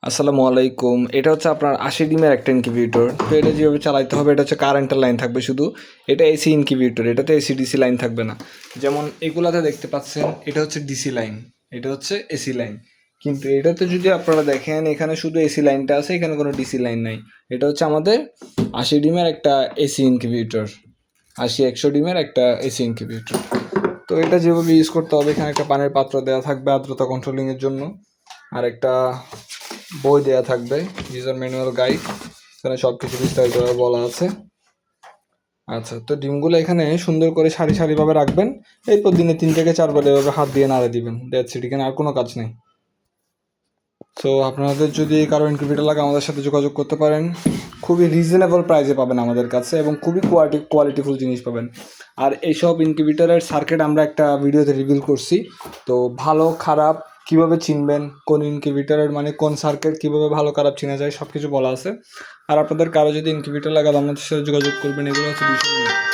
আসসালামু আলাইকুম। এটা হচ্ছে আপনার ৮০ ডিমের একটা ইনকিউবেটর। তো এটা যেভাবে চালাইতে হবে, এটা হচ্ছে কারেন্টের লাইন থাকবে শুধু। এটা এসি ইনকিউবেটর, এটাতে এসি ডিসি লাইন থাকবে না। যেমন এগুলাতে দেখতে পাচ্ছেন, এটা হচ্ছে ডিসি লাইন, এটা হচ্ছে এসি লাইন। কিন্তু এটাতে যদি আপনারা দেখেন, এখানে শুধু এসি লাইনটা আছে, এখানে কোনো ডিসি লাইন নাই। এটা হচ্ছে আমাদের ৮০ ডিমের একটা এসি ইনকিউবেটর, ৮০-১০০ ডিমের একটা এসি ইনকিউবেটর। তো এটা যেভাবে ইউজ করতে হবে, এখানে একটা পানির পাত্র দেওয়া থাকবে আর্দ্রতা কন্ট্রোলিংয়ের জন্য, আর একটা বই দেওয়া থাকবে, ইউজার ম্যানুয়াল গাইড। এখানে সব কিছু বিস্তারিতভাবে বলা আছে। আচ্ছা, তো ডিমগুলো এখানে সুন্দর করে সারি সারিভাবে রাখবেন। এরপর দিনে ৩ থেকে ৪ বার এভাবে হাত দিয়ে নাড়ে দিবেন। দ্যাটস ইট, এখানে আর কোনো কাজ নেই। সো আপনাদের যদি কারো ইনকিউবেটর লাগে, আমাদের সাথে যোগাযোগ করতে পারেন। খুবই রিজনেবল প্রাইসে পাবেন আমাদের কাছে, এবং খুবই কোয়ালিটিফুল জিনিস পাবেন। আর এইসব ইনকিউবেটরের সার্কিট আমরা একটা ভিডিওতে রিভিল করছি। তো ভালো খারাপ কীভাবে চিনবেন, কোন ইনকিউবেটরের মানে কোন সার্কিট কীভাবে ভালো খারাপ চেনা যায়, সব কিছু বলা আছে। আর আপনাদের কারো যদি ইনকিউবেটর লাগে, আমাদের সাথে যোগাযোগ করবেন। এগুলো হচ্ছে বিষয়।